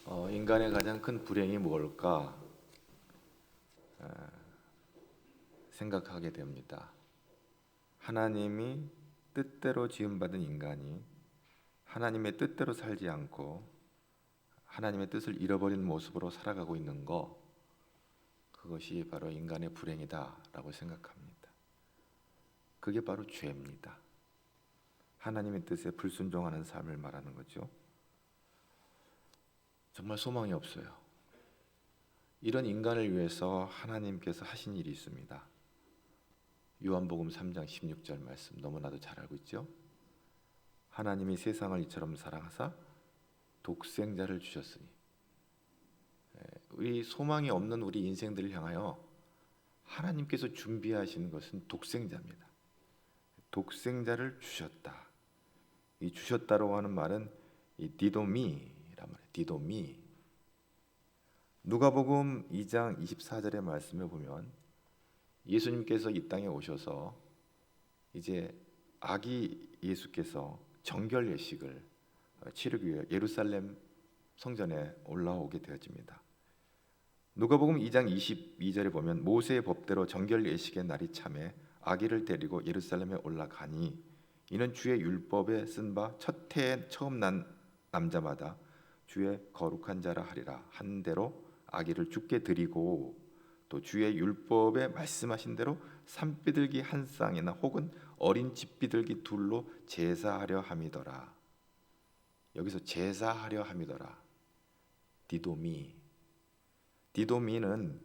인간의 가장 큰 불행이 뭘까 생각하게 됩니다. 하나님이 뜻대로 지음받은 인간이 하나님의 뜻대로 살지 않고 하나님의 뜻을 잃어버린 모습으로 살아가고 있는 그것이 바로 인간의 불행이다라고 생각합니다. 그게 바로 죄입니다. 하나님의 뜻에 불순종하는 삶을 말하는 거죠. 정말 소망이 없어요. 이런 인간을 위해서 하나님께서 하신 일이 있습니다. 요한복음 3장 16절 말씀 너무나도 잘 알고 있죠. 하나님이 세상을 이처럼 사랑하사 독생자를 주셨으니, 우리 소망이 없는 우리 인생들을 향하여 하나님께서 준비하신 것은 독생자입니다. 독생자를 주셨다. 이 주셨다라고 하는 말은 이 디도미란 말이에요. 디도미. 누가복음 2장 24절의 말씀을 보면 예수님께서 이 땅에 오셔서 이제 아기 예수께서 정결 예식을 치르기 위해 예루살렘 성전에 올라오게 되어집니다. 누가복음 2장 22절에 보면 모세의 법대로 정결 예식의 날이 참에 아기를 데리고 예루살렘에 올라가니 이는 주의 율법에 쓴 바 첫 해에 처음 난 남자마다 주의 거룩한 자라 하리라 한 대로 아기를 주께 드리고 또 주의 율법에 말씀하신 대로 산비둘기 한 쌍이나 혹은 어린 집비둘기 둘로 제사하려 함이더라. 여기서 제사하려 함이더라. 디도미는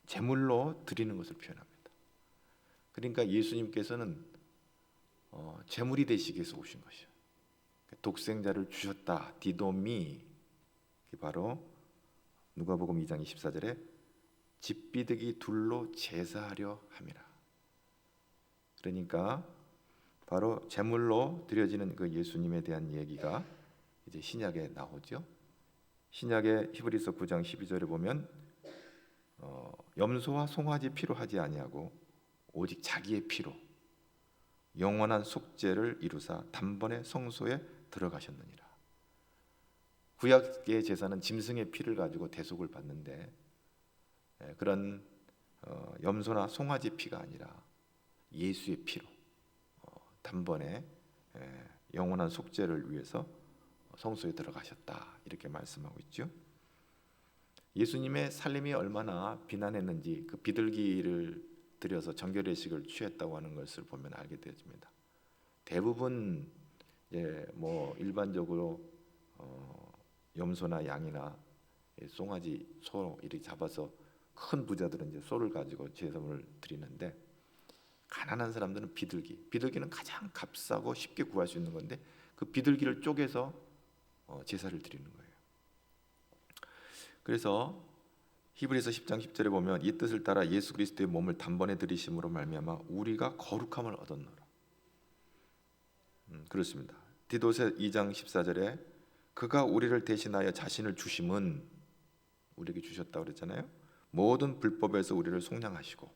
제물로 드리는 것을 표현합니다. 그러니까 예수님께서는 제물이 되시기 위해서 오신 것이요. 독생자를 주셨다. 디도미. 바로 누가복음 2장 24절에 집비둘기 둘로 제사하려 함이라. 그러니까 바로 제물로 드려지는 그 예수님에 대한 얘기가 이제 신약에 나오죠. 신약의 히브리서 9장 12절에 보면 염소와 송아지 피로 하지 아니하고 오직 자기의 피로 영원한 속죄를 이루사 단번에 성소에 들어가셨느니라. 구약의 제사는 짐승의 피를 가지고 대속을 받는데 그런 염소나 송아지 피가 아니라 예수의 피로 단번에 영원한 속죄를 위해서 성소에 들어가셨다 이렇게 말씀하고 있죠. 예수님의 살림이 얼마나 비난했는지 그 비둘기를 들여서 정결예식을 취했다고 하는 것을 보면 알게 되어집니다. 대부분 뭐 일반적으로 염소나 양이나 송아지, 소 이렇게 잡아서 큰 부자들은 이제 소를 가지고 제사를 드리는데 가난한 사람들은 비둘기는 가장 값싸고 쉽게 구할 수 있는 건데 그 비둘기를 쪼개서 제사를 드리는 거예요. 그래서 히브리서 10장 10절에 보면 이 뜻을 따라 예수 그리스도의 몸을 단번에 드리심으로 말미암아 우리가 거룩함을 얻었노라. 그렇습니다. 디도서 2장 14절에 그가 우리를 대신하여 자신을 주심은 우리에게 주셨다고 그랬잖아요. 모든 불법에서 우리를 속량하시고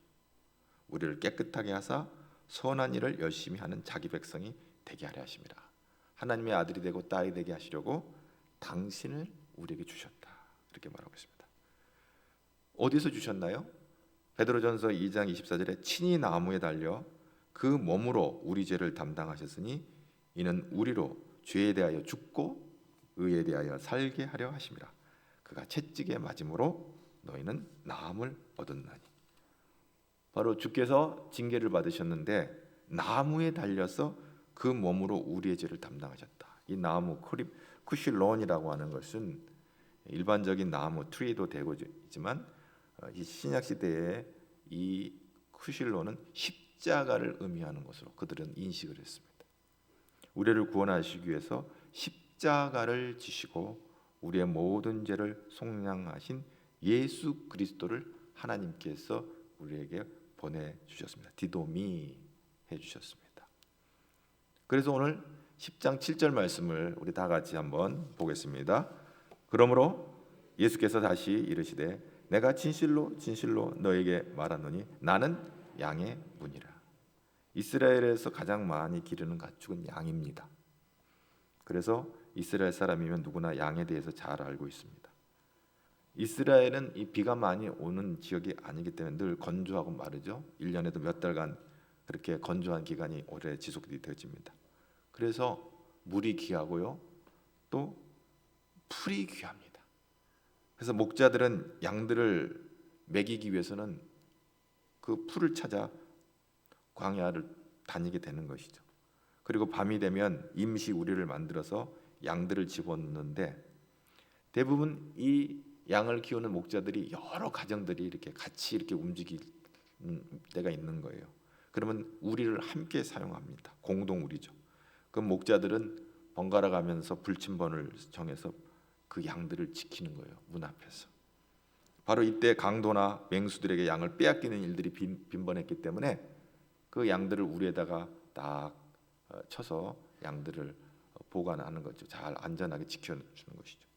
우리를 깨끗하게 하사 선한 일을 열심히 하는 자기 백성이 되게 하려 하심이라. 하나님의 아들이 되고 딸이 되게 하시려고 당신을 우리에게 주셨다. 이렇게 말하고 있습니다. 어디서 주셨나요? 베드로전서 2장 24절에 친히 나무에 달려 그 몸으로 우리 죄를 담당하셨으니 이는 우리로 죄에 대하여 죽고 의에 대하여 살게 하려 하심이라. 그가 채찍에 맞음으로 너희는 나음을 얻었나니. 바로 주께서 징계를 받으셨는데 나무에 달려서 그 몸으로 우리의 죄를 담당하셨다. 이 나무 쿠실론이라고 하는 것은 일반적인 나무 트리도 되고 있지만 이 신약 시대에 이 쿠실론은 십자가를 의미하는 것으로 그들은 인식을 했습니다. 우리를 구원하시기 위해서 십자가를 지시고 우리의 모든 죄를 속량하신 예수 그리스도를 하나님께서 우리에게 보내주셨습니다. 디도미 해주셨습니다. 그래서 오늘 10장 7절 말씀을 우리 다 같이 한번 보겠습니다. 그러므로 예수께서 다시 이르시되 내가 진실로 진실로 너에게 말하노니 나는 양의 문이라. 이스라엘에서 가장 많이 기르는 가축은 양입니다. 그래서 이스라엘 사람이면 누구나 양에 대해서 잘 알고 있습니다. 이스라엘은 이 비가 많이 오는 지역이 아니기 때문에 늘 건조하고 마르죠. 1년에도 몇 달간 그렇게 건조한 기간이 오래 지속이 되어집니다. 그래서 물이 귀하고요, 또 풀이 귀합니다. 그래서 목자들은 양들을 먹이기 위해서는 그 풀을 찾아 광야를 다니게 되는 것이죠. 그리고 밤이 되면 임시 우리를 만들어서 양들을 집어넣는데, 대부분 이 양을 키우는 목자들이 여러 가정들이 이렇게 같이 이렇게 움직일 때가 있는 거예요. 그러면 우리를 함께 사용합니다. 공동 우리죠. 그 목자들은 번갈아 가면서 불침번을 정해서 그 양들을 지키는 거예요. 문 앞에서. 바로 이때 강도나 맹수들에게 양을 빼앗기는 일들이 빈번했기 때문에 그 양들을 우리에다가 딱 쳐서 양들을 보관하는 거죠. 잘 안전하게 지켜주는 것이죠.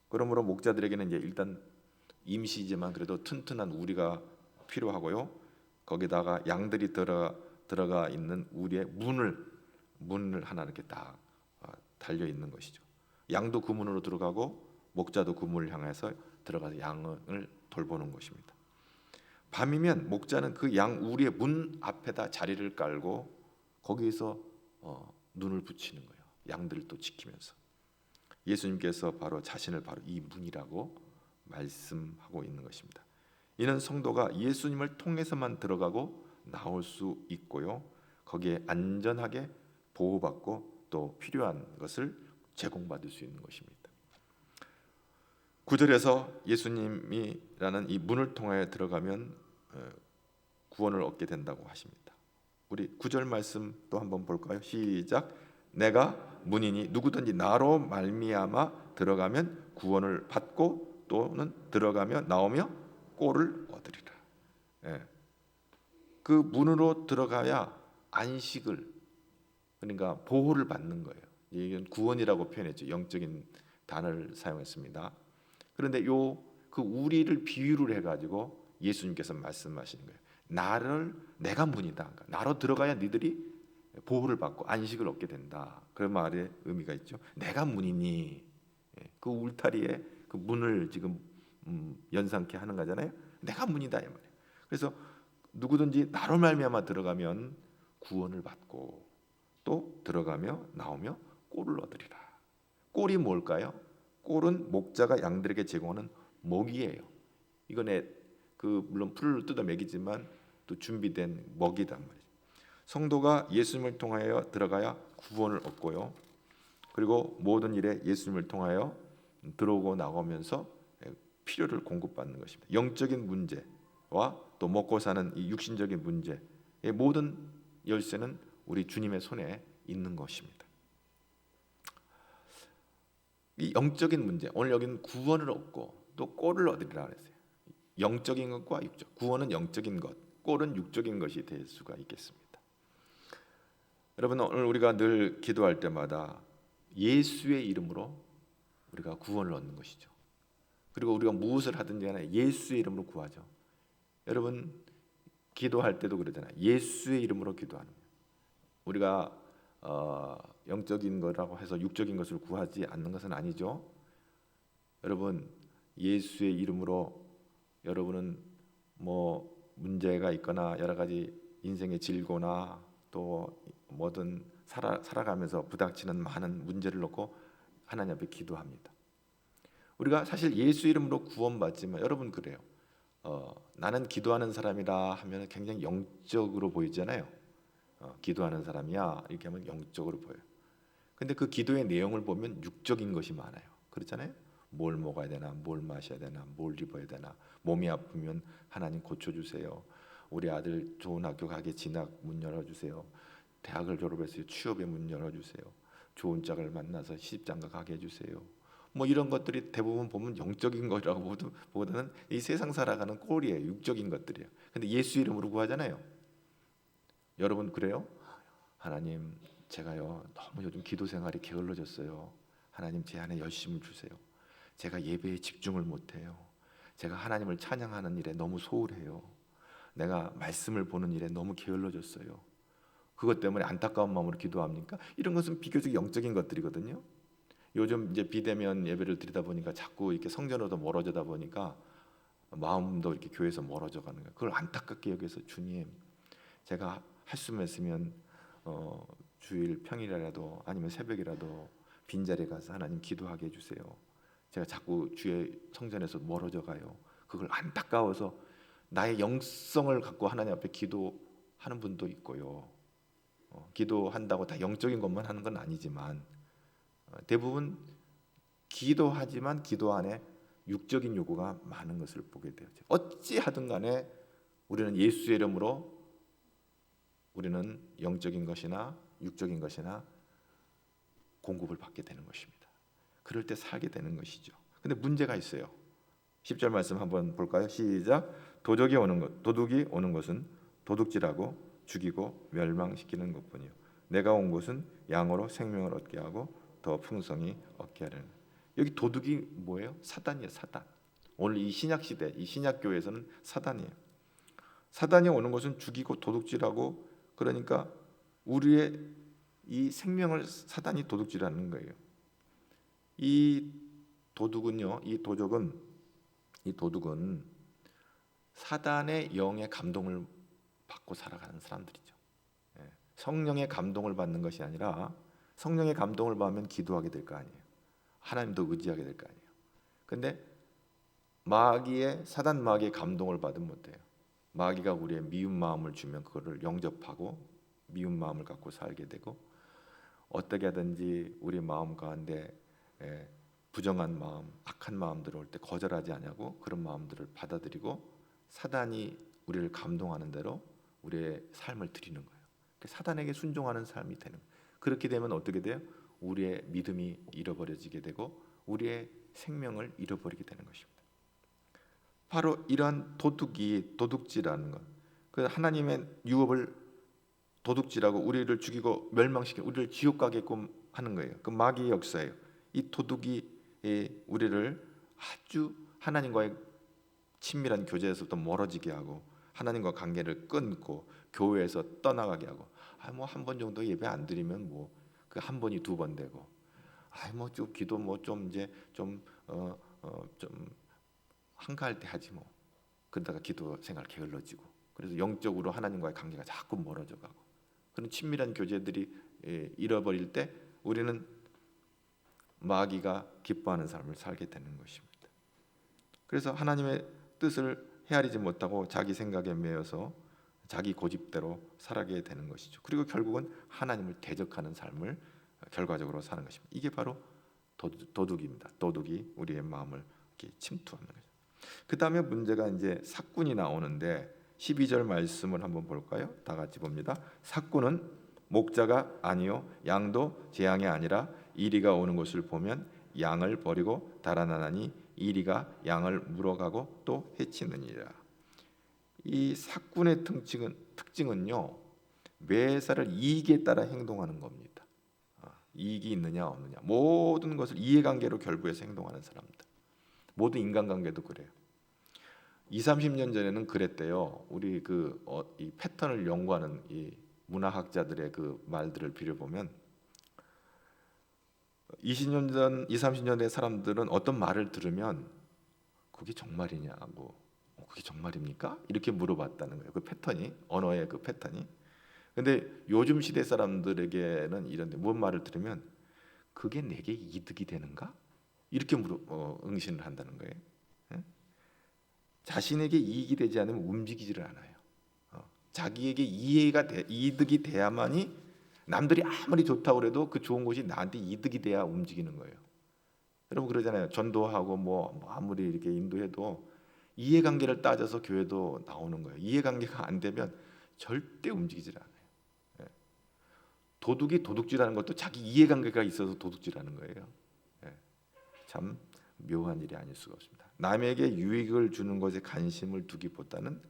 그러므로 목자들에게는 이제 일단 임시지만 그래도 튼튼한 우리가 필요하고요. 거기다가 양들이 들어가 있는 우리의 문을 하나 이렇게 딱 달려 있는 것이죠. 양도 그 문으로 들어가고 목자도 그 문을 향해서 들어가서 양을 돌보는 것입니다. 밤이면 목자는 그 양 우리의 문 앞에다 자리를 깔고 거기에서 눈을 붙이는 거예요. 양들을 또 지키면서. 예수님께서 바로 자신을 바로 이 문이라고 말씀하고 있는 것입니다. 이는 성도가 예수님을 통해서만 들어가고 나올 수 있고요, 거기에 안전하게 보호받고 또 필요한 것을 제공받을 수 있는 것입니다. 9절에서 예수님이라는 이 문을 통하여 들어가면 구원을 얻게 된다고 하십니다. 우리 9절 말씀 또 한번 볼까요? 시작. 내가 문이니 누구든지 나로 말미암아 들어가면 구원을 받고 또는 들어가며 나오며 꼴을 얻으리라. 그 문으로 들어가야 안식을, 그러니까 보호를 받는 거예요. 이건 구원이라고 표현했죠. 영적인 단어를 사용했습니다. 그런데 그 우리를 비유를 해가지고 예수님께서 말씀하시는 거예요. 내가 문이다. 나로 들어가야 니들이 보호를 받고 안식을 얻게 된다. 그런 말의 의미가 있죠. 내가 문이니, 그 울타리에 그 문을 지금 연상케 하는 거잖아요. 내가 문이다 이 말이에요. 그래서 누구든지 나로 말미암아 들어가면 구원을 받고 또 들어가며 나오며 꼴을 얻으리라. 꼴이 뭘까요? 꼴은 목자가 양들에게 제공하는 먹이예요. 이건 물론 풀을 뜯어 먹이지만 또 준비된 먹이단 말이죠. 성도가 예수님을 통하여 들어가야 구원을 얻고요, 그리고 모든 일에 예수님을 통하여 들어오고 나오면서 필요를 공급받는 것입니다. 영적인 문제와 또 먹고 사는 이 육신적인 문제의 모든 열쇠는 우리 주님의 손에 있는 것입니다. 이 영적인 문제, 오늘 여기는 구원을 얻고 또 꼴을 얻으리라 그랬어요. 영적인 것과 육적, 구원은 영적인 것, 꼴은 육적인 것이 될 수가 있겠습니다. 여러분, 오늘 우리가 늘 기도할 때마다 예수의 이름으로 우리가 구원을 얻는 것이죠. 그리고 우리가 무엇을 하든지 간에 예수의 이름으로 구하죠. 여러분, 기도할 때도 그러잖아요. 예수의 이름으로 기도하는 거예요. 우리가 영적인 거라고 해서 육적인 것을 구하지 않는 것은 아니죠. 여러분, 예수의 이름으로 여러분은 문제가 있거나 여러 가지 인생의 질고나 또 뭐든 살아가면서 부닥치는 많은 문제를 놓고 하나님 앞에 기도합니다. 우리가 사실 예수 이름으로 구원받지만 여러분 그래요. 나는 기도하는 사람이라 하면 굉장히 영적으로 보이잖아요. 기도하는 사람이야 이렇게 하면 영적으로 보여요. 근데 그 기도의 내용을 보면 육적인 것이 많아요. 그렇잖아요. 뭘 먹어야 되나, 뭘 마셔야 되나, 뭘 입어야 되나, 몸이 아프면 하나님 고쳐주세요. 우리 아들 좋은 학교 가게 진학 문 열어주세요. 대학을 졸업해서 취업의 문 열어주세요. 좋은 짝을 만나서 시집장가 가게 해주세요. 이런 것들이 대부분 보면 영적인 거라고 보다는 이 세상 살아가는 꼴이에요. 육적인 것들이에요. 근데 예수 이름으로 구하잖아요. 여러분 그래요? 하나님, 제가요 너무 요즘 기도 생활이 게을러졌어요. 하나님 제 안에 열심을 주세요. 제가 예배에 집중을 못해요. 제가 하나님을 찬양하는 일에 너무 소홀해요. 내가 말씀을 보는 일에 너무 게을러졌어요. 그것 때문에 안타까운 마음으로 기도합니까? 이런 것은 비교적 영적인 것들이거든요. 요즘 이제 비대면 예배를 드리다 보니까 자꾸 이렇게 성전으로도 멀어지다 보니까 마음도 이렇게 교회에서 멀어져 가는 거예요. 그걸 안타깝게 여기서 주님, 제가 할 수만 있으면 주일 평일이라도 아니면 새벽이라도 빈자리에 가서 하나님 기도하게 해주세요. 제가 자꾸 주의 성전에서 멀어져 가요. 그걸 안타까워서 나의 영성을 갖고 하나님 앞에 기도하는 분도 있고요. 기도한다고 다 영적인 것만 하는 건 아니지만 대부분 기도하지만 기도 안에 육적인 요구가 많은 것을 보게 되죠. 어찌 하든 간에 우리는 예수의 이름으로 우리는 영적인 것이나 육적인 것이나 공급을 받게 되는 것입니다. 그럴 때 살게 되는 것이죠. 근데 문제가 있어요. 10절 말씀 한번 볼까요? 시작. 도둑이 오는 것은 도둑질하고 죽이고 멸망시키는 것뿐이요 내가 온 것은 양으로 생명을 얻게 하고 더 풍성히 얻게 하려는. 여기 도둑이 뭐예요? 사단이에요. 사단. 오늘 이 신약 시대, 이 신약 교회에서는 사단이에요. 사단이 오는 것은 죽이고 도둑질하고, 그러니까 우리의 이 생명을 사단이 도둑질하는 거예요. 이 도둑은요, 이 도둑은 사단의 영의 감동을 받고 살아가는 사람들이죠. 성령의 감동을 받는 것이 아니라, 성령의 감동을 받으면 기도하게 될 거 아니에요. 하나님도 의지하게 될 거 아니에요. 근데 사단 마귀의 감동을 받으면 못해요. 마귀가 우리의 미운 마음을 주면 그거를 영접하고 미운 마음을 갖고 살게 되고, 어떻게 하든지 우리 마음 가운데 부정한 마음, 악한 마음들 올 때 거절하지 않냐고 그런 마음들을 받아들이고 사단이 우리를 감동하는 대로 우리의 삶을 드리는 거예요. 사단에게 순종하는 삶이 되는 거예요. 그렇게 되면 어떻게 돼요? 우리의 믿음이 잃어버려지게 되고 우리의 생명을 잃어버리게 되는 것입니다. 바로 이러한 도둑질하는 것, 그 하나님의 유업을 도둑질하고 우리를 죽이고 멸망시키고 우리를 지옥 가게끔 하는 거예요. 그 마귀의 역사예요. 이 도둑이 우리를 아주 하나님과의 친밀한 교제에서부터 멀어지게 하고 하나님과 관계를 끊고 교회에서 떠나가게 하고, 뭐 한 번 정도 예배 안 드리면 뭐 그 한 번이 두 번 되고, 뭐 좀 기도 뭐 좀 이제 좀 한가할 때 하지 뭐. 그러다가 기도 생활 게을러지고, 그래서 영적으로 하나님과의 관계가 자꾸 멀어져 가고, 그런 친밀한 교제들이 잃어버릴 때 우리는 마귀가 기뻐하는 삶을 살게 되는 것입니다. 그래서 하나님의 뜻을 헤아리지 못하고 자기 생각에 매여서 자기 고집대로 살아가게 되는 것이죠. 그리고 결국은 하나님을 대적하는 삶을 결과적으로 사는 것입니다. 이게 바로 도둑입니다. 도둑이 우리의 마음을 이렇게 침투하는 거죠. 그 다음에 문제가 이제 삭군이 나오는데 12절 말씀을 한번 볼까요? 다 같이 봅니다. 삭군은 목자가 아니요 양도 재앙이 아니라 이리가 오는 것을 보면 양을 버리고 달아나니 이리가 양을 물어가고 또 해치느니라. 이 삭군의 특징은요, 매사를 이익에 따라 행동하는 겁니다. 이익이 있느냐 없느냐, 모든 것을 이해관계로 결부해서 행동하는 사람들. 모든 인간관계도 그래요. 20-30년 전에는 그랬대요. 우리 이 패턴을 연구하는 이 문화학자들의 그 말들을 빌어보면 20년 전, 20-30년 된 사람들은 어떤 말을 들으면 그게 정말이냐고, 그게 정말입니까? 이렇게 물어봤다는 거예요. 그 패턴이, 언어의 그 패턴이. 근데 요즘 시대 사람들에게는 이런데 뭔 말을 들으면 그게 내게 이득이 되는가? 이렇게 응신을 한다는 거예요. 자신에게 이익이 되지 않으면 움직이지를 않아요. 자기에게 이득이 돼야만이, 남들이 아무리 좋다고 그래도 그 좋은 것이 나한테 이득이 돼야 움직이는 거예요. 여러분 그러잖아요. 전도하고 뭐 아무리 이렇게 인도해도 이해관계를 따져서 교회도 나오는 거예요. 이해관계가 안 되면 절대 움직이질 않아요. 도둑이 도둑질하는 것도 자기 이해관계가 있어서 도둑질하는 거예요. 참 묘한 일이 아닐 수가 없습니다. 남에게 유익을 주는 것에 관심을 두기보다는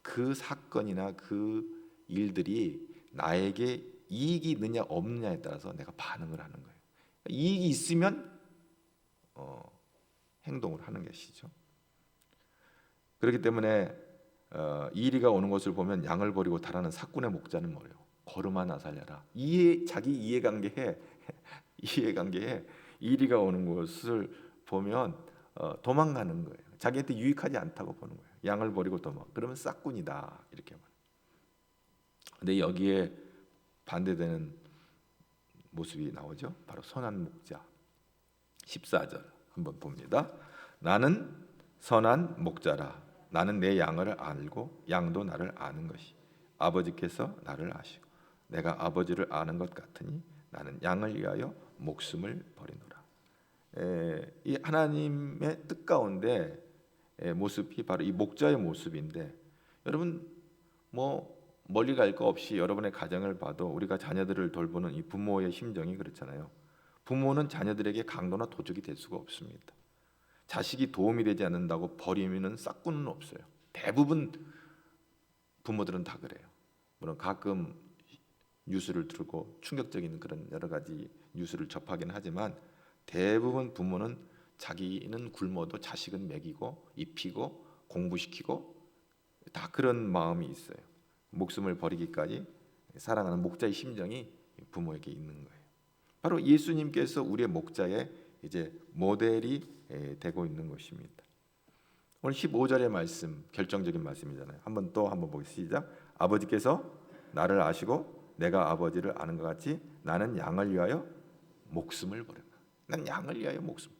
그 사건이나 그 일들이 나에게 이익이 있느냐 없느냐에 따라서 내가 반응을 하는 거예요. 이익이 있으면 행동을 하는 것이죠. 그렇기 때문에 이리가 오는 것을 보면 양을 버리고 달아나는 삭군의 목자는 뭐예요? 걸음 하나 살려라. 자기 이해관계에 이리가 오는 것을 보면 도망가는 거예요. 자기한테 유익하지 않다고 보는 거예요. 양을 버리고 도망. 그러면 싹군이다 이렇게 말해요. 근데 여기에 반대되는 모습이 나오죠. 바로 선한 목자. 14절 한번 봅니다. 나는 선한 목자라. 나는 내 양을 알고 양도 나를 아는 것이 아버지께서 나를 아시고 내가 아버지를 아는 것 같으니 나는 양을 위하여 목숨을 버리노라. 이 하나님의 뜻 가운데 모습이 바로 이 목자의 모습인데, 여러분 뭐 멀리 갈 거 없이 여러분의 가정을 봐도 우리가 자녀들을 돌보는 이 부모의 심정이 그렇잖아요. 부모는 자녀들에게 강도나 도적이 될 수가 없습니다. 자식이 도움이 되지 않는다고 버리면 싹구는 없어요. 대부분 부모들은 다 그래요. 물론 가끔 뉴스를 들고 충격적인 그런 여러 가지 뉴스를 접하긴 하지만 대부분 부모는 자기는 굶어도 자식은 먹이고 입히고 공부시키고 다 그런 마음이 있어요. 목숨을 버리기까지 사랑하는 목자의 심정이 부모에게 있는 거예요. 바로 예수님께서 우리의 목자의 이제 모델이 되고 있는 것입니다. 오늘 15절의 말씀 결정적인 말씀이잖아요. 한번 보겠습니다. 시작. 아버지께서 나를 아시고 내가 아버지를 아는 것 같이 나는 양을 위하여 목숨을 버린다. 난 양을 위하여 목숨.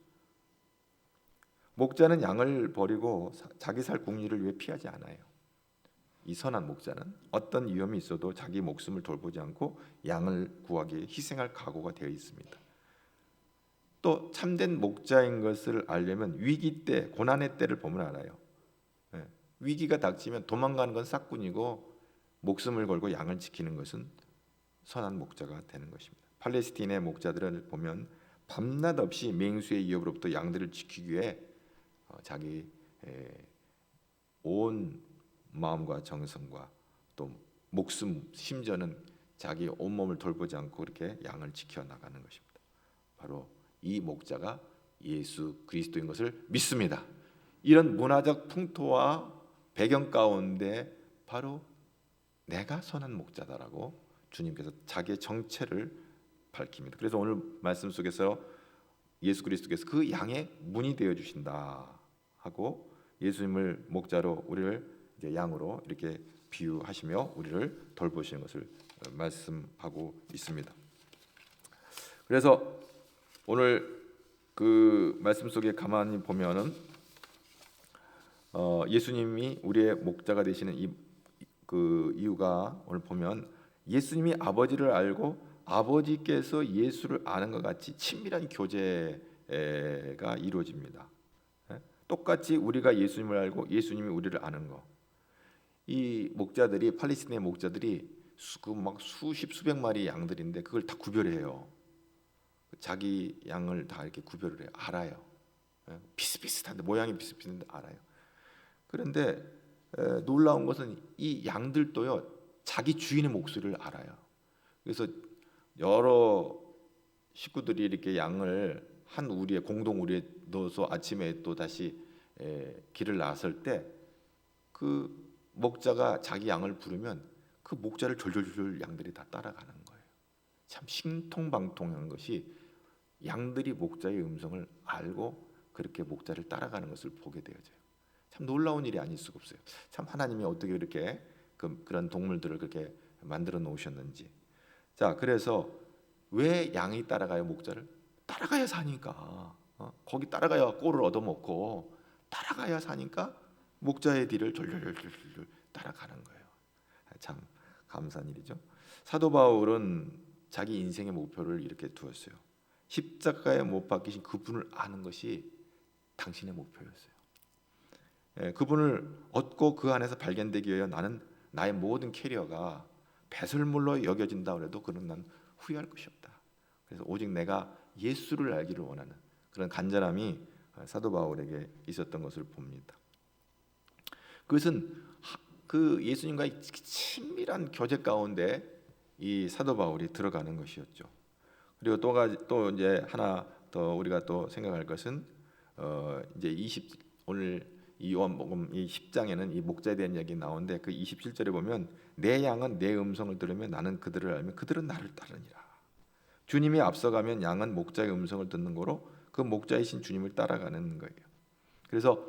목자는 양을 버리고 자기 살 궁리를 위해 피하지 않아요. 이 선한 목자는 어떤 위험이 있어도 자기 목숨을 돌보지 않고 양을 구하기 위해 희생할 각오가 되어 있습니다. 또 참된 목자인 것을 알려면 위기 때, 고난의 때를 보면 알아요. 위기가 닥치면 도망가는 건 싹군이고 목숨을 걸고 양을 지키는 것은 선한 목자가 되는 것입니다. 팔레스틴의 목자들을 보면 밤낮 없이 맹수의 위협으로부터 양들을 지키기 위해 자기 온 마음과 정성과 또 목숨, 심지어는 자기 온몸을 돌보지 않고 그렇게 양을 지켜나가는 것입니다. 바로 이 목자가 예수 그리스도인 것을 믿습니다. 이런 문화적 풍토와 배경 가운데 바로 내가 선한 목자다라고 주님께서 자기의 정체를 밝힙니다. 그래서 오늘 말씀 속에서 예수 그리스도께서 그 양의 문이 되어 주신다 하고 예수님을 목자로 우리를 이제 양으로 이렇게 비유하시며 우리를 돌보시는 것을 말씀하고 있습니다. 그래서 오늘 그 말씀 속에 가만히 보면은 예수님이 우리의 목자가 되시는 그 이유가 오늘 보면 예수님이 아버지를 알고 아버지께서 예수를 아는 것 같이 친밀한 교제가 이루어집니다. 똑같이 우리가 예수님을 알고 예수님이 우리를 아는 거. 이 목자들이 팔레스틴의 목자들이 막 수십 수백 마리 양들인데 그걸 다 구별해요. 자기 양을 다 이렇게 구별을 해요. 알아요. 비슷비슷한데 모양이 비슷비슷한데 알아요. 그런데 놀라운 것은 이 양들도요 자기 주인의 목소리를 알아요. 그래서 여러 식구들이 이렇게 양을 한 우리의 공동 우리에 넣어서 아침에 또 다시 길을 나설 때 그 목자가 자기 양을 부르면 그 목자를 졸졸졸 양들이 다 따라가는 거예요. 참 신통방통한 것이 양들이 목자의 음성을 알고 그렇게 목자를 따라가는 것을 보게 되어져요. 참 놀라운 일이 아닐 수가 없어요. 참 하나님이 어떻게 이렇게 그런 동물들을 그렇게 만들어 놓으셨는지. 자, 그래서 왜 양이 따라가요? 목자를 따라가야 사니까. 거기 따라가야 꼴을 얻어먹고 따라가야 사니까 목자의 뒤를 졸졸졸 따라가는 거예요. 참 감사한 일이죠. 사도 바울은 자기 인생의 목표를 이렇게 두었어요. 십자가에 못 박히신 그분을 아는 것이 당신의 목표였어요. 그분을 얻고 그 안에서 발견되기 위해 나는 나의 모든 캐리어가 배설물로 여겨진다 그래도 그는 난 후회할 것이 없다. 그래서 오직 내가 예수를 알기를 원하는 그런 간절함이 사도 바울에게 있었던 것을 봅니다. 그것은 그 예수님과의 친밀한 교제 가운데 이 사도 바울이 들어가는 것이었죠. 그리고 또 이제 하나 더 우리가 또 생각할 것은 이제 오늘 이 요한복음 이 10장에는 이 목자에 대한 이야기 나오는데 그 27절에 보면 내 양은 내 음성을 들으며 나는 그들을 알며 그들은 나를 따르니라. 주님이 앞서가면 양은 목자의 음성을 듣는 거로 그 목자이신 주님을 따라가는 거예요. 그래서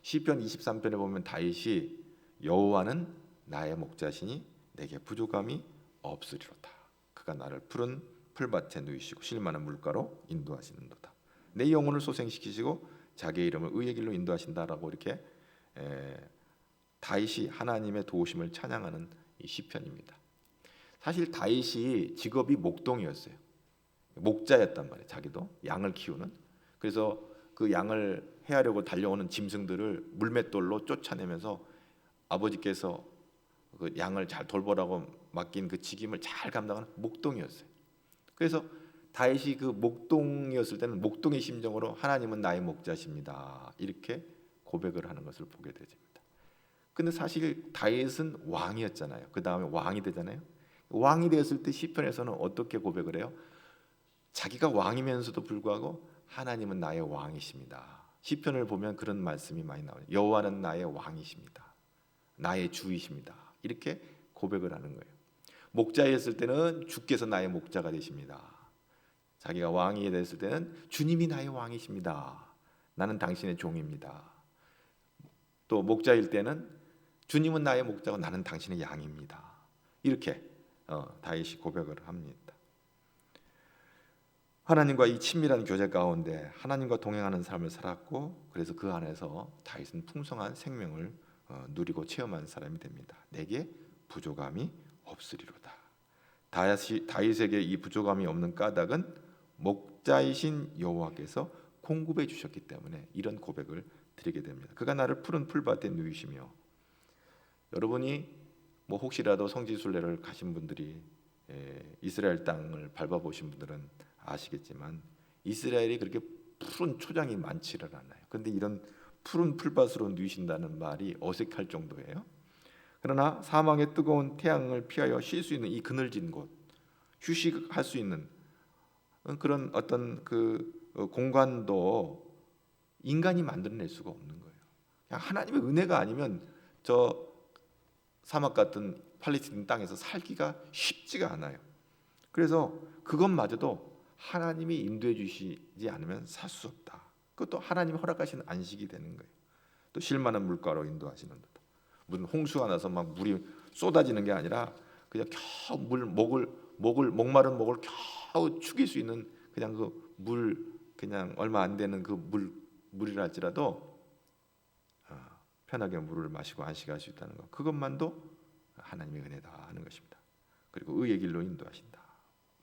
시편 23편에 보면 다윗이 여호와는 나의 목자시니 내게 부족함이 없으리로다. 그가 나를 푸른 풀밭에 누이시고 쉴만한 물가로 인도하시는도다. 내 영혼을 소생시키시고 자기의 이름을 의의 길로 인도하신다라고 이렇게 다윗이 하나님의 도우심을 찬양하는 이 시편입니다. 사실 다윗이 직업이 목동이었어요. 목자였단 말이에요. 자기도 양을 키우는. 그래서 그 양을 해하려고 달려오는 짐승들을 물맷돌로 쫓아내면서 아버지께서 그 양을 잘 돌보라고 맡긴 그 직임을 잘 감당하는 목동이었어요. 그래서 다윗이 그 목동이었을 때는 목동의 심정으로 하나님은 나의 목자십니다. 이렇게 고백을 하는 것을 보게 됩니다. 근데 사실 다윗은 왕이었잖아요. 그 다음에 왕이 되잖아요. 왕이 되었을 때 시편에서는 어떻게 고백을 해요? 자기가 왕이면서도 불구하고 하나님은 나의 왕이십니다. 시편을 보면 그런 말씀이 많이 나와요. 여호와는 나의 왕이십니다. 나의 주이십니다. 이렇게 고백을 하는 거예요. 목자였을 때는 주께서 나의 목자가 되십니다. 자기가 왕이 됐을 때는 주님이 나의 왕이십니다. 나는 당신의 종입니다. 또 목자일 때는 주님은 나의 목자고 나는 당신의 양입니다. 이렇게 다윗이 고백을 합니다. 하나님과 이 친밀한 교제 가운데 하나님과 동행하는 삶을 살았고, 그래서 그 안에서 다윗은 풍성한 생명을 누리고 체험한 사람이 됩니다. 내게 부족함이 없으리로다. 다윗에게 이 부족함이 없는 까닭은 목자이신 여호와께서 공급해 주셨기 때문에 이런 고백을 드리게 됩니다. 그가 나를 푸른 풀밭에 누이시며, 여러분이 뭐 혹시라도 성지순례를 가신 분들이 이스라엘 땅을 밟아보신 분들은 아시겠지만 이스라엘이 그렇게 푸른 초장이 많지를 않아요. 그런데 이런 푸른 풀밭으로 누이신다는 말이 어색할 정도예요. 그러나 사망의 뜨거운 태양을 피하여 쉴 수 있는 이 그늘진 곳, 휴식할 수 있는 그런 어떤 그 공간도 인간이 만들어낼 수가 없는 거예요. 그냥 하나님의 은혜가 아니면 저 사막 같은 팔레스틴 땅에서 살기가 쉽지가 않아요. 그래서 그것마저도 하나님이 인도해 주시지 않으면 살 수 없다. 그것도 하나님이 허락하신 안식이 되는 거예요. 또 쉴만한 물가로 인도하시는 것. 무슨 홍수가 나서 막 물이 쏟아지는 게 아니라 그냥 겨우 목마른 목을 겨우 축일 수 있는 그냥 그 물, 그냥 얼마 안 되는 그 물이라 할지라도 편하게 물을 마시고 안식할 수 있다는 것, 그것만도 하나님의 은혜다 하는 것입니다. 그리고 의의 길로 인도하신다.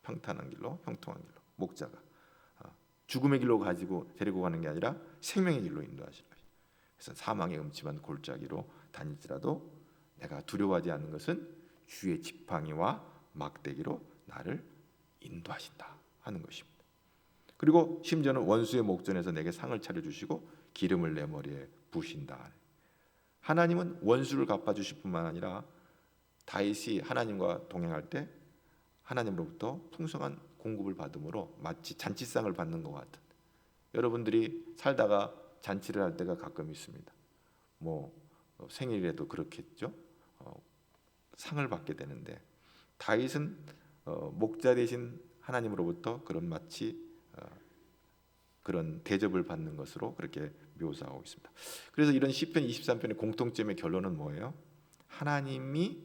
평탄한 길로, 형통한 길로. 목자가 죽음의 길로 데리고 가는 게 아니라 생명의 길로 인도하시는 것입니다. 그래서 사망의 음침한 골짜기로 다닐지라도 내가 두려워하지 않는 것은 주의 지팡이와 막대기로 나를 인도하신다 하는 것입니다. 그리고 심지어는 원수의 목전에서 내게 상을 차려주시고 기름을 내 머리에 부으신다. 하나님은 원수를 갚아주실 뿐만 아니라 다윗이 하나님과 동행할 때 하나님으로부터 풍성한 공급을 받음으로 마치 잔치상을 받는 것 같은, 여러분들이 살다가 잔치를 할 때가 가끔 있습니다. 뭐 생일에도 그렇겠죠. 상을 받게 되는데 다윗은 목자 대신 하나님으로부터 그런 마치 그런 대접을 받는 것으로 그렇게 묘사하고 있습니다. 그래서 이런 시편 23편의 공통점의 결론은 뭐예요? 하나님이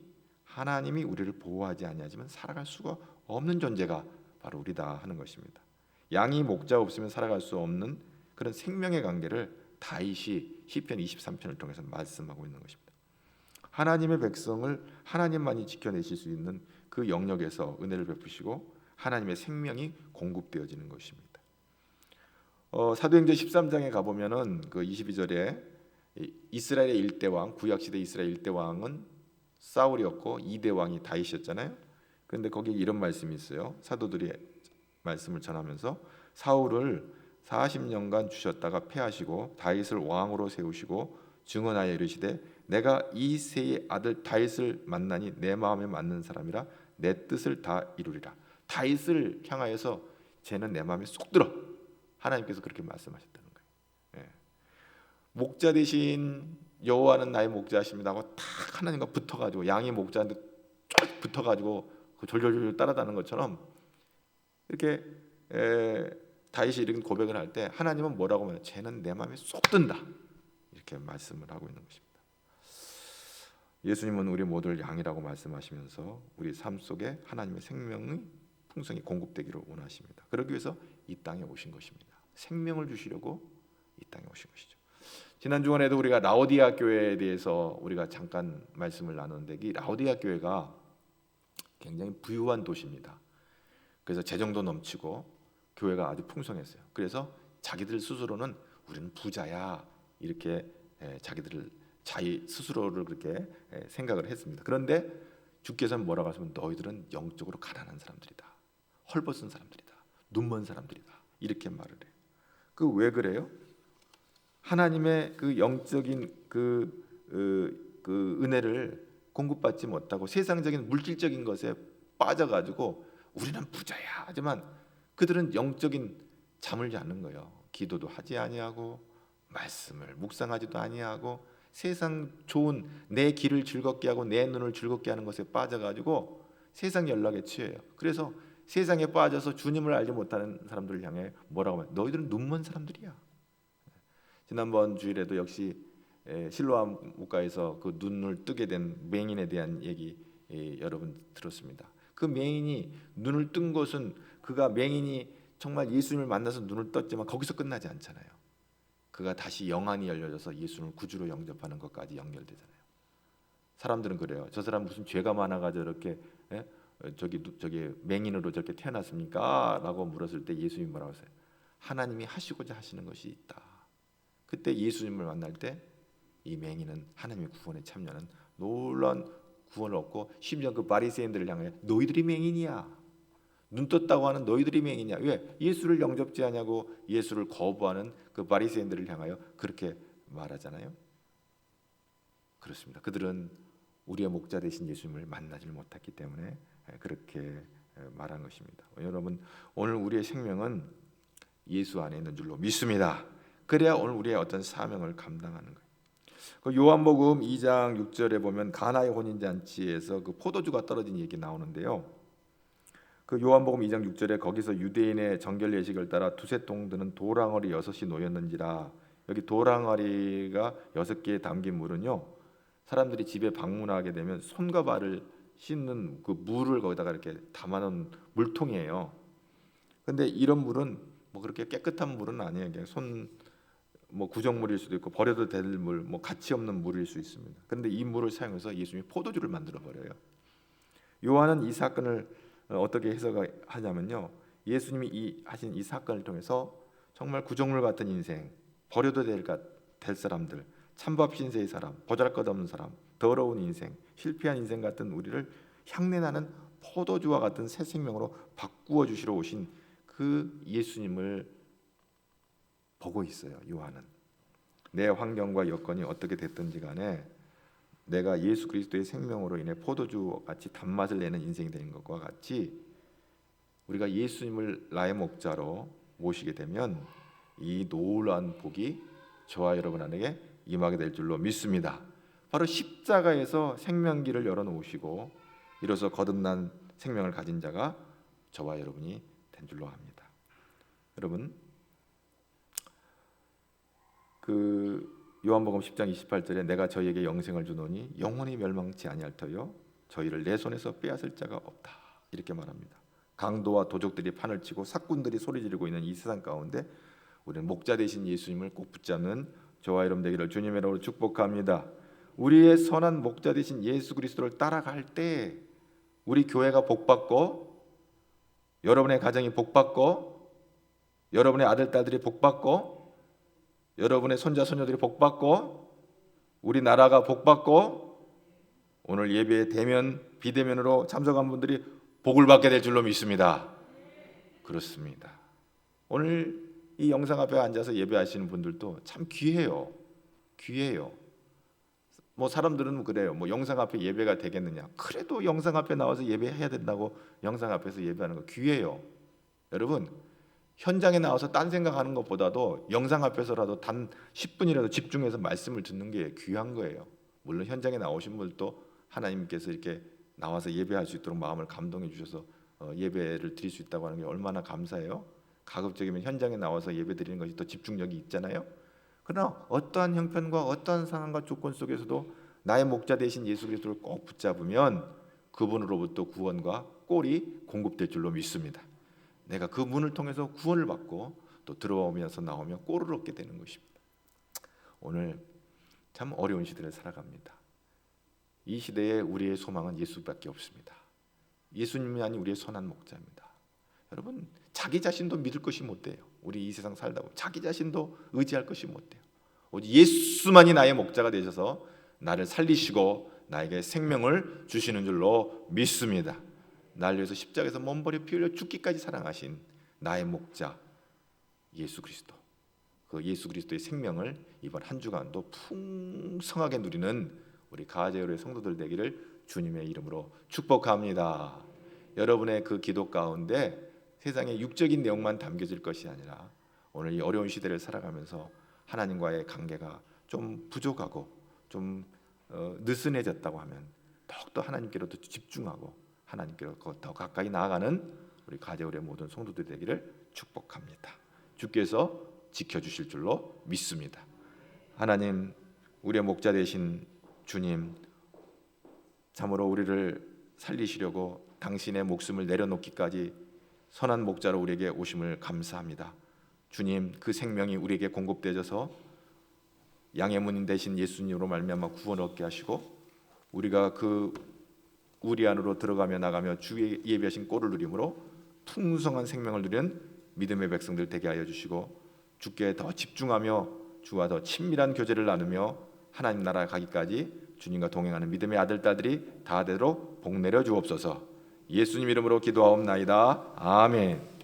우리를 보호하지 아니하지만 살아갈 수가 없는 존재가 바로 우리다 하는 것입니다. 양이 목자 없으면 살아갈 수 없는 그런 생명의 관계를 다윗이 시편 23편을 통해서 말씀하고 있는 것입니다. 하나님의 백성을 하나님만이 지켜내실 수 있는 그 영역에서 은혜를 베푸시고 하나님의 생명이 공급되어지는 것입니다. 사도행전 13장에 가보면은 그 22절에 이스라엘의 1대 왕, 구약시대 이스라엘 1대 왕은 사울이었고 2대 왕이 다윗이었잖아요. 그런데 거기에 이런 말씀이 있어요. 사도들이 말씀을 전하면서 사울을 40년간 주셨다가 패하시고 다윗을 왕으로 세우시고 증언하여 이르시되 내가 이새의 아들 다윗을 만나니 내 마음에 맞는 사람이라 내 뜻을 다 이루리라. 다윗을 향하여서 쟤는 내 마음에 쏙 들어. 하나님께서 그렇게 말씀하셨다는 거예요. 예. 목자 대신 여호와는 나의 목자십니다 하고 탁 하나님과 붙어가지고 양이 목자한테 쫙 붙어가지고 그 졸졸졸 따라다는 것처럼 이렇게 다윗이 이렇게 고백을 할 때 하나님은 뭐라고 말해요? 쟤는 내 마음에 쏙 든다, 이렇게 말씀을 하고 있는 것입니다. 예수님은 우리 모두를 양이라고 말씀하시면서 우리 삶 속에 하나님의 생명의 풍성이 공급되기를 원하십니다. 그러기 위해서 이 땅에 오신 것입니다. 생명을 주시려고 이 땅에 오신 것이죠. 지난 주간에도 우리가 라오디아 교회에 대해서 우리가 잠깐 말씀을 나눴는데, 이 라오디아 교회가 굉장히 부유한 도시입니다. 그래서 재정도 넘치고 교회가 아주 풍성했어요. 그래서 자기들 스스로는 우리는 부자야, 이렇게 자기 스스로를 그렇게 생각을 했습니다. 그런데 주께서는 뭐라고 하시면 너희들은 영적으로 가난한 사람들이다, 헐벗은 사람들이다, 눈먼 사람들이다, 이렇게 말을 해요. 그 왜 그래요? 하나님의 그 영적인 그 은혜를 공급받지 못하고 세상적인 물질적인 것에 빠져가지고 우리는 부자야 하지만 그들은 영적인 잠을 자는 거예요. 기도도 하지 아니하고 말씀을 묵상하지도 아니하고 세상 좋은 내 귀를 즐겁게 하고 내 눈을 즐겁게 하는 것에 빠져가지고 세상 연락에 취해요. 그래서 세상에 빠져서 주님을 알지 못하는 사람들을 향해 뭐라고 하면 너희들은 눈먼 사람들이야. 지난번 주일에도 역시 실로암 목가에서 그 눈을 뜨게 된 맹인에 대한 얘기 여러분 들었습니다. 그 맹인이 눈을 뜬 것은 그가 맹인이 정말 예수님을 만나서 눈을 떴지만 거기서 끝나지 않잖아요. 그가 다시 영안이 열려져서 예수님을 구주로 영접하는 것까지 연결되잖아요. 사람들은 그래요. 저 사람 무슨 죄가 많아가지고 이렇게 저기 맹인으로 저렇게 태어났습니까? 라고 물었을 때 예수님이 뭐라고 했어요? 하나님이 하시고자 하시는 것이 있다. 그때 예수님을 만날 때 이 맹인은 하나님의 구원에 참여하는 놀라운 구원을 얻고 심지어 그 바리새인들을 향해 너희들이 맹인이야, 눈 떴다고 하는 너희들이 맹인이야. 왜? 예수를 영접지 않냐고 예수를 거부하는 그 바리새인들을 향하여 그렇게 말하잖아요. 그렇습니다. 그들은 우리의 목자 되신 예수님을 만나지 못했기 때문에 그렇게 말한 것입니다. 여러분, 오늘 우리의 생명은 예수 안에 있는 줄로 믿습니다. 그래야 오늘 우리의 어떤 사명을 감당하는 거예요. 그 요한복음 2장 6절에 보면 가나의 혼인잔치에서 그 포도주가 떨어진 얘기 나오는데요. 그 요한복음 2장 6절에 거기서 유대인의 정결 예식을 따라 두세 통 드는 도랑어리 6이 놓였는지라. 여기 도랑어리가 6개에 담긴 물은요, 사람들이 집에 방문하게 되면 손과 발을 씻는 그 물을 거기다가 이렇게 담아놓은 물통이에요. 근데 이런 물은 뭐 그렇게 깨끗한 물은 아니에요. 그냥 뭐 구정물일 수도 있고 버려도 될 물, 뭐 가치 없는 물일 수 있습니다. 그런데 이 물을 사용해서 예수님이 포도주를 만들어 버려요. 요한은 이 사건을 어떻게 해석하냐면요, 예수님이 하신 이 사건을 통해서 정말 구정물 같은 인생, 버려도 될 사람들, 찬밥 신세의 사람, 보잘것없는 사람, 더러운 인생, 실패한 인생 같은 우리를 향내나는 포도주와 같은 새 생명으로 바꾸어 주시러 오신 그 예수님을 보고 있어요. 요한은 내 환경과 여건이 어떻게 됐든지 간에 내가 예수 그리스도의 생명으로 인해 포도주 같이 단맛을 내는 인생이 되는 것과 같이 우리가 예수님을 나의 목자로 모시게 되면 이 놀라운 복이 저와 여러분 안에게 임하게 될 줄로 믿습니다. 바로 십자가에서 생명길을 열어놓으시고 이로써 거듭난 생명을 가진 자가 저와 여러분이 된 줄로 압니다. 여러분, 그 요한복음 10장 28절에 내가 저희에게 영생을 주노니 영원히 멸망치 아니할 터요 저희를 내 손에서 빼앗을 자가 없다, 이렇게 말합니다. 강도와 도적들이 판을 치고 사꾼들이 소리 지르고 있는 이 세상 가운데 우리는 목자 되신 예수님을 꼭 붙잡는 저와 여러분 되기를 주님의 이름으로 축복합니다. 우리의 선한 목자 되신 예수 그리스도를 따라갈 때 우리 교회가 복받고 여러분의 가정이 복받고 여러분의 아들 딸들이 복받고 여러분의 손자 손녀들이 복받고 우리나라가 복받고 오늘 예배에 대면 비대면으로 참석한 분들이 복을 받게 될 줄로 믿습니다. 그렇습니다. 오늘 이 영상 앞에 앉아서 예배하시는 분들도 참 귀해요. 뭐 사람들은 그래요. 뭐 영상 앞에 예배가 되겠느냐. 그래도 영상 앞에 나와서 예배해야 된다고 영상 앞에서 예배하는 거 귀해요. 여러분, 현장에 나와서 딴 생각하는 것보다도 영상 앞에서라도 단 10분이라도 집중해서 말씀을 듣는 게 귀한 거예요. 물론 현장에 나오신 분도 하나님께서 이렇게 나와서 예배할 수 있도록 마음을 감동해 주셔서 예배를 드릴 수 있다고 하는 게 얼마나 감사해요. 가급적이면 현장에 나와서 예배 드리는 것이 더 집중력이 있잖아요. 그러나 어떠한 형편과 어떠한 상황과 조건 속에서도 나의 목자 되신 예수 그리스도를 꼭 붙잡으면 그분으로부터 구원과 꼴이 공급될 줄로 믿습니다. 내가 그 문을 통해서 구원을 받고 또 들어오면서 나오며 꼴을 얻게 되는 것입니다. 오늘 참 어려운 시대를 살아갑니다. 이 시대에 우리의 소망은 예수밖에 없습니다. 예수님만이 우리의 선한 목자입니다. 여러분, 자기 자신도 믿을 것이 못 돼요. 우리 이 세상 살다 보면 자기 자신도 의지할 것이 못 돼요. 오직 예수만이 나의 목자가 되셔서 나를 살리시고 나에게 생명을 주시는 줄로 믿습니다. 나를 위해서 십자가에서 몸버려 피 흘려 죽기까지 사랑하신 나의 목자 예수 그리스도, 그 예수 그리스도의 생명을 이번 한 주간도 풍성하게 누리는 우리 가제로의 성도들 되기를 주님의 이름으로 축복합니다. 여러분의 그 기도 가운데 세상의 육적인 내용만 담겨질 것이 아니라 오늘 이 어려운 시대를 살아가면서 하나님과의 관계가 좀 부족하고 좀 느슨해졌다고 하면 더욱더 하나님께로 더 집중하고 하나님께로 더 가까이 나아가는 우리 가제울의 모든 성도들 되기를 축복합니다. 주께서 지켜주실 줄로 믿습니다. 하나님, 우리의 목자 되신 주님, 참으로 우리를 살리시려고 당신의 목숨을 내려놓기까지 선한 목자로 우리에게 오심을 감사합니다. 주님, 그 생명이 우리에게 공급되어서 양의 문인 되신 예수님으로 말미암아 구원 얻게 하시고 우리가 그 우리 안으로 들어가며 나가며 주의 예비하신 꼴을 누림으로 풍성한 생명을 누리는 믿음의 백성들 되게 하여 주시고 주께 더 집중하며 주와 더 친밀한 교제를 나누며 하나님 나라 가기까지 주님과 동행하는 믿음의 아들 딸들이 다 되도록 복 내려 주옵소서. 예수님 이름으로 기도하옵나이다. 아멘.